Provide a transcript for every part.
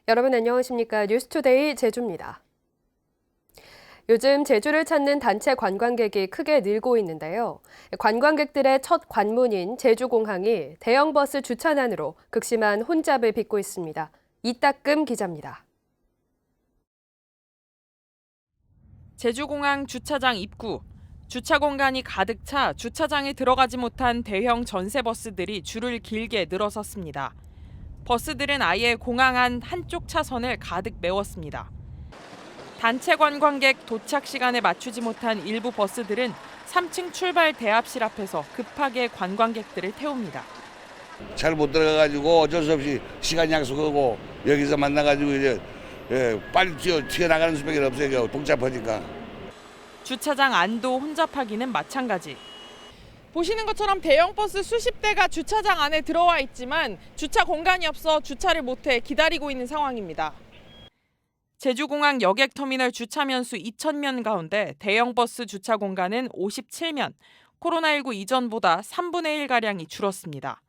여러분 안녕하십니까? 뉴스투데이 제주입니다. 요즘 제주를 찾는 단체 관광객이 크게 늘고 있는데요. 관광객들의 첫 관문인 제주공항이 대형 버스 주차난으로 극심한 혼잡을 빚고 있습니다. 이따금 기자입니다. 제주공항 주차장 입구. 주차 공간이 가득 차 주차장에 들어가지 못한 대형 전세버스들이 줄을 길게 늘어섰습니다. 버스들은 아예 공항 안 한쪽 차선을 가득 메웠습니다. 단체 관광객 도착 시간에 맞추지 못한 일부 버스들은 3층 출발 대합실 앞에서 급하게 관광객들을 태웁니다. 잘 못 들어가가지고 어쩔 수 없이 시간 약속하고 여기서 만나가지고 이제 빨리 튀어나가는 수밖에 없어요. 복잡하니까. 주차장 안도 혼잡하기는 마찬가지. 보시는 것처럼 대형 버스 수십 대가 주차장 안에 들어와 있지만 주차 공간이 없어 주차를 못해 기다리고 있는 상황입니다. 제주공항 여객터미널 주차면 수 2,000면 가운데 대형 버스 주차 공간은 57면, 코로나19 이전보다 3분의 1가량이 줄었습니다.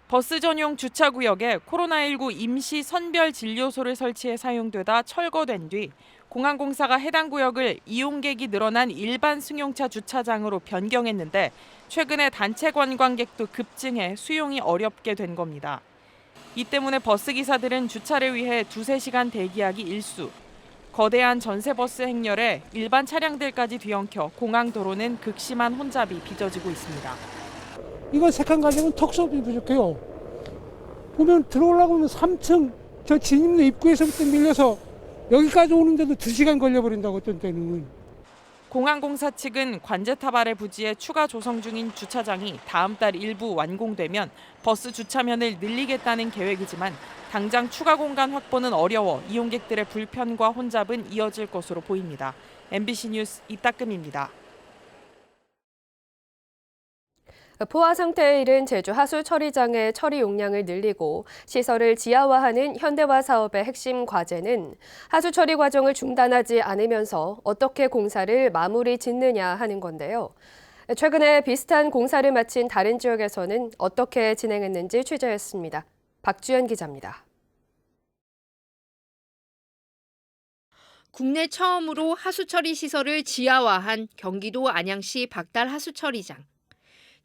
버스 전용 주차구역에 코로나19 임시 선별 진료소를 설치해 사용되다 철거된 뒤 공항공사가 해당 구역을 이용객이 늘어난 일반 승용차 주차장으로 변경했는데 최근에 단체 관광객도 급증해 수용이 어렵게 된 겁니다. 이 때문에 버스 기사들은 주차를 위해 2-3시간 대기하기 일쑤. 거대한 전세버스 행렬에 일반 차량들까지 뒤엉켜 공항 도로는 극심한 혼잡이 빚어지고 있습니다. 이거 색한 가지고는 턱수업이 부족해요. 보면 들어오려고 하면 3층 저 진입로 입구에서부터 밀려서 여기까지 오는데도 2시간 걸려버린다고 어떤 때는. 공항공사 측은 관제탑 부지에 추가 조성 중인 주차장이 다음 달 일부 완공되면 버스 주차면을 늘리겠다는 계획이지만 당장 추가 공간 확보는 어려워 이용객들의 불편과 혼잡은 이어질 것으로 보입니다. MBC 뉴스 이따금입니다. 포화 상태에 이른 제주 하수 처리장의 처리 용량을 늘리고 시설을 지하화하는 현대화 사업의 핵심 과제는 하수 처리 과정을 중단하지 않으면서 어떻게 공사를 마무리 짓느냐 하는 건데요. 최근에 비슷한 공사를 마친 다른 지역에서는 어떻게 진행했는지 취재했습니다. 박주연 기자입니다. 국내 처음으로 하수처리 시설을 지하화한 경기도 안양시 박달 하수처리장.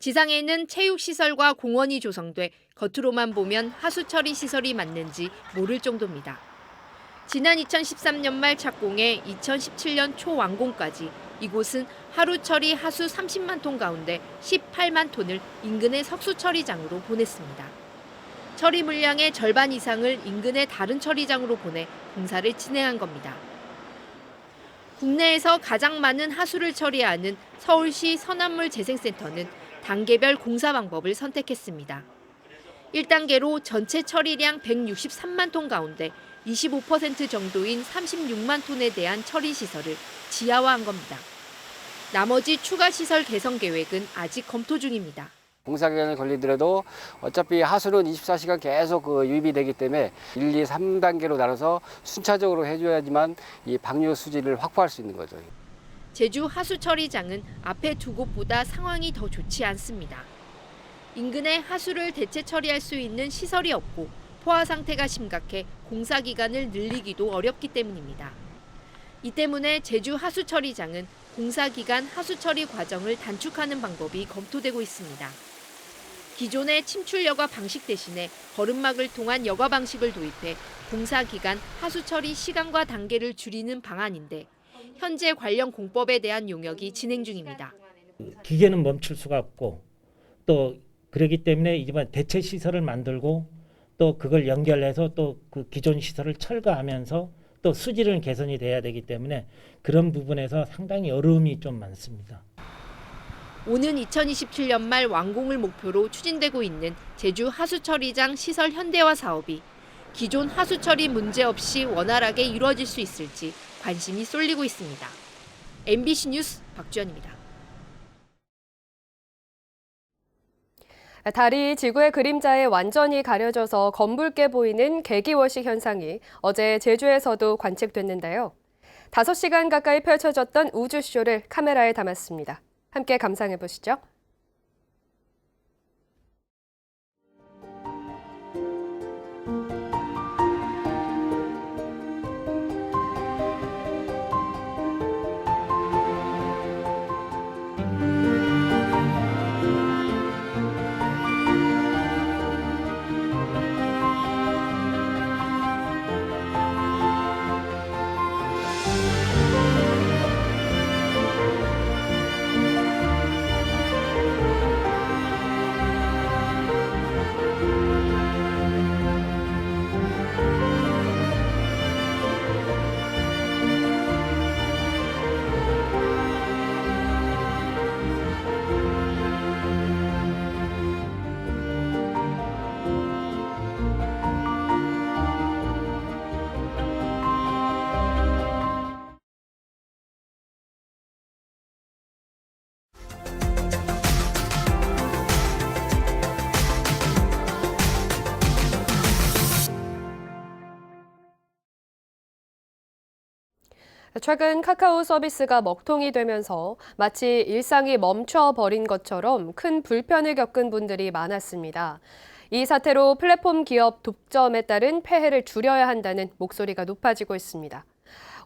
지상에 있는 체육시설과 공원이 조성돼 겉으로만 보면 하수처리 시설이 맞는지 모를 정도입니다. 지난 2013년 말 착공해 2017년 초 완공까지 이곳은 하루 처리 하수 30만 톤 가운데 18만 톤을 인근의 석수처리장으로 보냈습니다. 처리 물량의 절반 이상을 인근의 다른 처리장으로 보내 공사를 진행한 겁니다. 국내에서 가장 많은 하수를 처리하는 서울시 서남물 재생센터는 단계별 공사 방법을 선택했습니다. 1단계로 전체 처리량 163만 톤 가운데 25% 정도인 36만 톤에 대한 처리 시설을 지하화한 겁니다. 나머지 추가 시설 개선 계획은 아직 검토 중입니다. 공사 기간이 걸리더라도 어차피 하수는 24시간 계속 유입이 되기 때문에 1, 2, 3단계로 나눠서 순차적으로 해줘야지만 이 방류 수지를 확보할 수 있는 거죠. 제주 하수처리장은 앞에 두 곳보다 상황이 더 좋지 않습니다. 인근에 하수를 대체 처리할 수 있는 시설이 없고 포화 상태가 심각해 공사 기간을 늘리기도 어렵기 때문입니다. 이 때문에 제주 하수처리장은 공사 기간 하수처리 과정을 단축하는 방법이 검토되고 있습니다. 기존의 침출 여과 방식 대신에 거름막을 통한 여과 방식을 도입해 공사 기간 하수처리 시간과 단계를 줄이는 방안인데 현재 관련 공법에 대한 용역이 진행 중입니다. 기계는 멈출 수가 없고 또 그렇기 때문에 이번 대체 시설을 만들고 또 그걸 연결해서 또 그 기존 시설을 철거하면서 또 수질은 개선이 돼야 되기 때문에 그런 부분에서 상당히 어려움이 좀 많습니다. 오는 2027년 말 완공을 목표로 추진되고 있는 제주 하수처리장 시설 현대화 사업이 기존 하수처리 문제 없이 원활하게 이루어질 수 있을지 관심이 쏠리고 있습니다. MBC 뉴스 박주연입니다. 달이 지구의 그림자에 완전히 가려져서 검붉게 보이는 개기월식 현상이 어제 제주에서도 관측됐는데요. 5시간 가까이 펼쳐졌던 우주쇼를 카메라에 담았습니다. 함께 감상해 보시죠. 최근 카카오 서비스가 먹통이 되면서 마치 일상이 멈춰버린 것처럼 큰 불편을 겪은 분들이 많았습니다. 이 사태로 플랫폼 기업 독점에 따른 폐해를 줄여야 한다는 목소리가 높아지고 있습니다.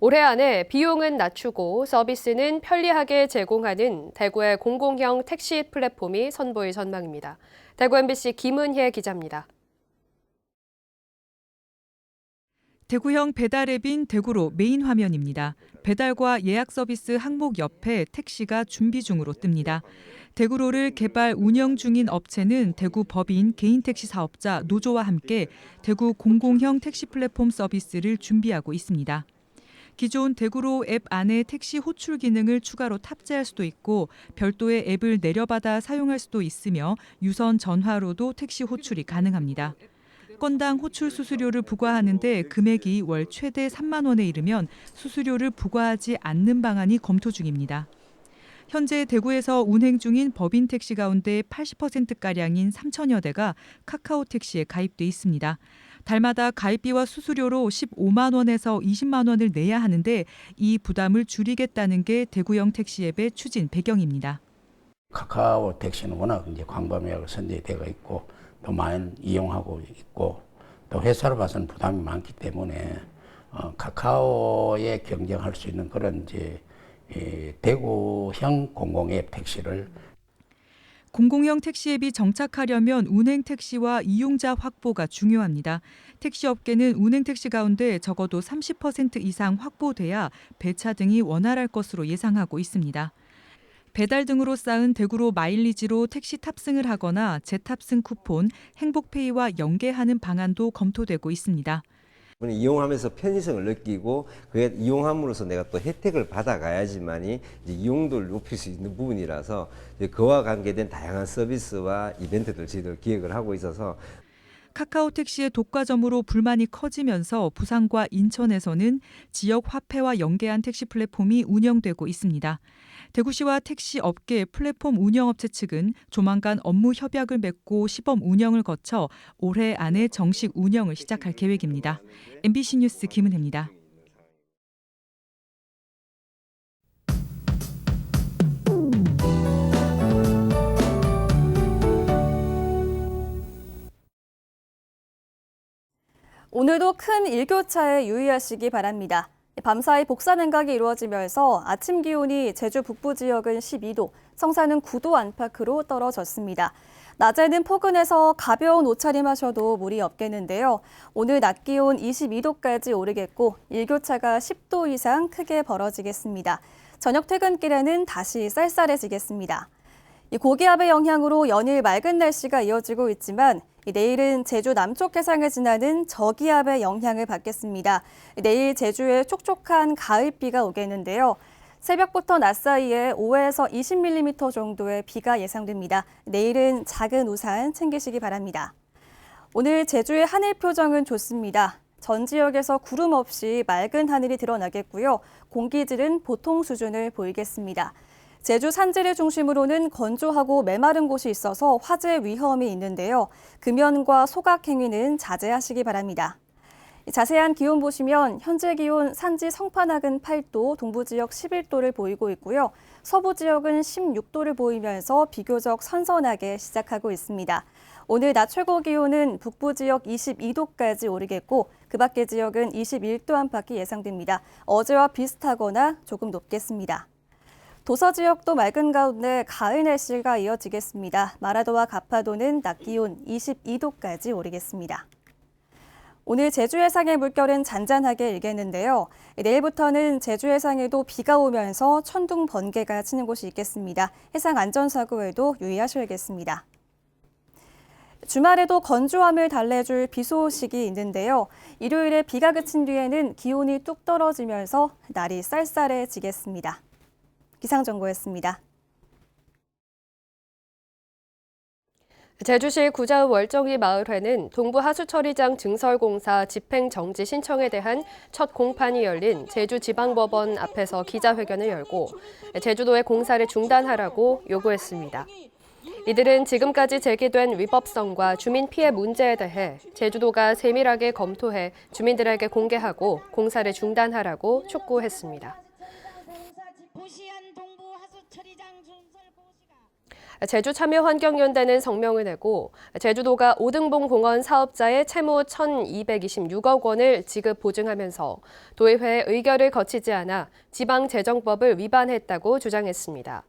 올해 안에 비용은 낮추고 서비스는 편리하게 제공하는 대구의 공공형 택시 플랫폼이 선보일 전망입니다. 대구 MBC 김은혜 기자입니다. 대구형 배달앱인 대구로 메인 화면입니다. 배달과 예약 서비스 항목 옆에 택시가 준비 중으로 뜹니다. 대구로를 개발 운영 중인 업체는 대구 법인 개인택시 사업자 노조와 함께 대구 공공형 택시 플랫폼 서비스를 준비하고 있습니다. 기존 대구로 앱 안에 택시 호출 기능을 추가로 탑재할 수도 있고 별도의 앱을 내려받아 사용할 수도 있으며 유선 전화로도 택시 호출이 가능합니다. 건당 호출 수수료를 부과하는데 금액이 월 최대 3만 원에 이르면 수수료를 부과하지 않는 방안이 검토 중입니다. 현재 대구에서 운행 중인 법인 택시 가운데 80%가량인 3천여 대가 카카오 택시에 가입돼 있습니다. 달마다 가입비와 수수료로 15만 원에서 20만 원을 내야 하는데 이 부담을 줄이겠다는 게 대구형 택시 앱의 추진 배경입니다. 카카오 택시는 워낙 이제 광범위하게 선제되어 있고 또 많이 이용하고 있고 또 회사로 봐서는 부담이 많기 때문에 카카오에 경쟁할 수 있는 그런 이제 대구형 공공앱 택시를 공공형 택시 앱이 정착하려면 운행 택시와 이용자 확보가 중요합니다. 택시 업계는 운행 택시 가운데 적어도 30% 이상 확보돼야 배차 등이 원활할 것으로 예상하고 있습니다. 배달 등으로 쌓은 대구로 마일리지로 택시 탑승을 하거나 재탑승 쿠폰, 행복페이와 연계하는 방안도 검토되고 있습니다. 이용하면서 편의성을 느끼고 그게 이용함으로써 내가 또 혜택을 받아가야지만이 이제 이용도를 높일 수 있는 부분이라서 그와 관계된 다양한 서비스와 이벤트들 저희들 기획을 하고 있어서 카카오 택시의 독과점으로 불만이 커지면서 부산과 인천에서는 지역 화폐와 연계한 택시 플랫폼이 운영되고 있습니다. 대구시와 택시 업계 플랫폼 운영업체 측은 조만간 업무 협약을 맺고 시범 운영을 거쳐 올해 안에 정식 운영을 시작할 계획입니다. MBC 뉴스 김은혜입니다. 오늘도 큰 일교차에 유의하시기 바랍니다. 밤사이 복사 냉각이 이루어지면서 아침 기온이 제주 북부 지역은 12도, 성산은 9도 안팎으로 떨어졌습니다. 낮에는 포근해서 가벼운 옷차림하셔도 무리 없겠는데요. 오늘 낮 기온 22도까지 오르겠고 일교차가 10도 이상 크게 벌어지겠습니다. 저녁 퇴근길에는 다시 쌀쌀해지겠습니다. 이 고기압의 영향으로 연일 맑은 날씨가 이어지고 있지만 내일은 제주 남쪽 해상을 지나는 저기압의 영향을 받겠습니다. 내일 제주에 촉촉한 가을비가 오겠는데요. 새벽부터 낮 사이에 5에서 20mm 정도의 비가 예상됩니다. 내일은 작은 우산 챙기시기 바랍니다. 오늘 제주의 하늘 표정은 좋습니다. 전 지역에서 구름 없이 맑은 하늘이 드러나겠고요. 공기질은 보통 수준을 보이겠습니다. 제주 산지를 중심으로는 건조하고 메마른 곳이 있어서 화재 위험이 있는데요. 금연과 소각 행위는 자제하시기 바랍니다. 자세한 기온 보시면 현재 기온 산지 성판악은 8도, 동부 지역 11도를 보이고 있고요. 서부 지역은 16도를 보이면서 비교적 선선하게 시작하고 있습니다. 오늘 낮 최고 기온은 북부 지역 22도까지 오르겠고 그 밖의 지역은 21도 안팎이 예상됩니다. 어제와 비슷하거나 조금 높겠습니다. 도서 지역도 맑은 가운데 가을 날씨가 이어지겠습니다. 마라도와 가파도는 낮 기온 22도까지 오르겠습니다. 오늘 제주 해상의 물결은 잔잔하게 일겠는데요. 내일부터는 제주 해상에도 비가 오면서 천둥 번개가 치는 곳이 있겠습니다. 해상 안전사고에도 유의하셔야겠습니다. 주말에도 건조함을 달래줄 비 소식이 있는데요. 일요일에 비가 그친 뒤에는 기온이 뚝 떨어지면서 날이 쌀쌀해지겠습니다. 기상정보였습니다. 제주시 구자읍 월정리 마을회는 동부 하수처리장 증설공사 집행정지 신청에 대한 첫 공판이 열린 제주지방법원 앞에서 기자회견을 열고 제주도의 공사를 중단하라고 요구했습니다. 이들은 지금까지 제기된 위법성과 주민 피해 문제에 대해 제주도가 세밀하게 검토해 주민들에게 공개하고 공사를 중단하라고 촉구했습니다. 제주참여환경연대는 성명을 내고 제주도가 오등봉 공원 사업자의 채무 1,226억 원을 지급 보증하면서 도의회의 의결을 거치지 않아 지방재정법을 위반했다고 주장했습니다.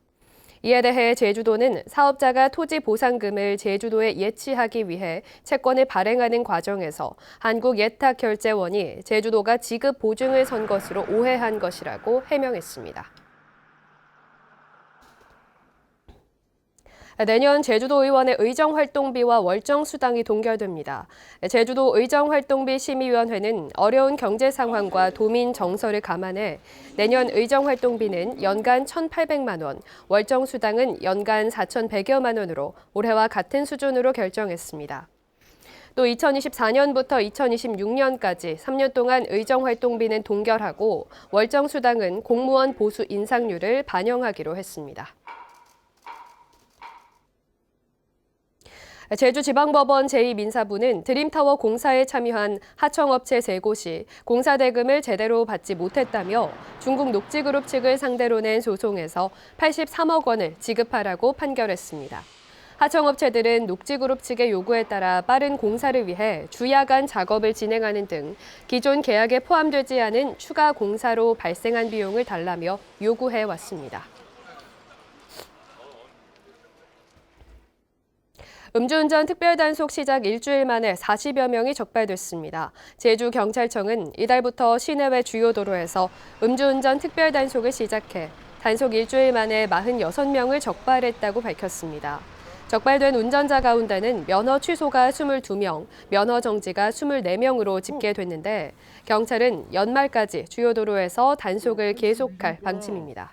이에 대해 제주도는 사업자가 토지 보상금을 제주도에 예치하기 위해 채권을 발행하는 과정에서 한국예탁결제원이 제주도가 지급 보증을 선 것으로 오해한 것이라고 해명했습니다. 내년 제주도 의원의 의정활동비와 월정수당이 동결됩니다. 제주도 의정활동비 심의위원회는 어려운 경제 상황과 도민 정서를 감안해 내년 의정활동비는 연간 1,800만 원, 월정수당은 연간 4,100여만 원으로 올해와 같은 수준으로 결정했습니다. 또 2024년부터 2026년까지 3년 동안 의정활동비는 동결하고 월정수당은 공무원 보수 인상률을 반영하기로 했습니다. 제주지방법원 제2민사부는 드림타워 공사에 참여한 하청업체 3곳이 공사 대금을 제대로 받지 못했다며 중국 녹지그룹 측을 상대로 낸 소송에서 83억 원을 지급하라고 판결했습니다. 하청업체들은 녹지그룹 측의 요구에 따라 빠른 공사를 위해 주야간 작업을 진행하는 등 기존 계약에 포함되지 않은 추가 공사로 발생한 비용을 달라며 요구해 왔습니다. 음주운전 특별단속 시작 일주일 만에 40여 명이 적발됐습니다. 제주경찰청은 이달부터 시내외 주요 도로에서 음주운전 특별단속을 시작해 단속 일주일 만에 46명을 적발했다고 밝혔습니다. 적발된 운전자 가운데는 면허 취소가 22명, 면허 정지가 24명으로 집계됐는데 경찰은 연말까지 주요 도로에서 단속을 계속할 방침입니다.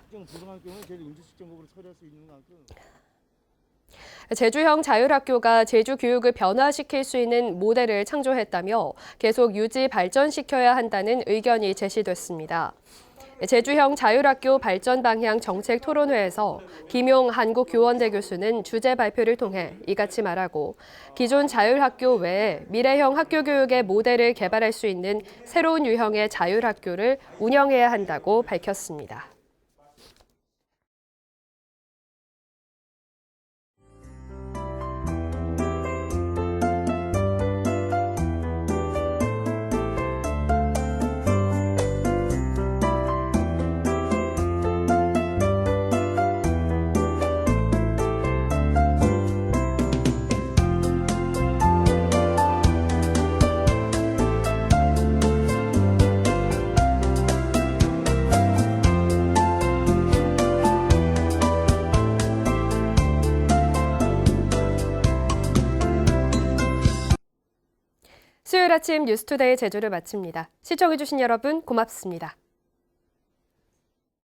제주형 자율학교가 제주 교육을 변화시킬 수 있는 모델을 창조했다며 계속 유지 발전시켜야 한다는 의견이 제시됐습니다. 제주형 자율학교 발전 방향 정책 토론회에서 김용 한국교원대 교수는 주제 발표를 통해 이같이 말하고 기존 자율학교 외에 미래형 학교 교육의 모델을 개발할 수 있는 새로운 유형의 자율학교를 운영해야 한다고 밝혔습니다. 수요일 아침 뉴스투데이 제주를 마칩니다. 시청해주신 여러분 고맙습니다.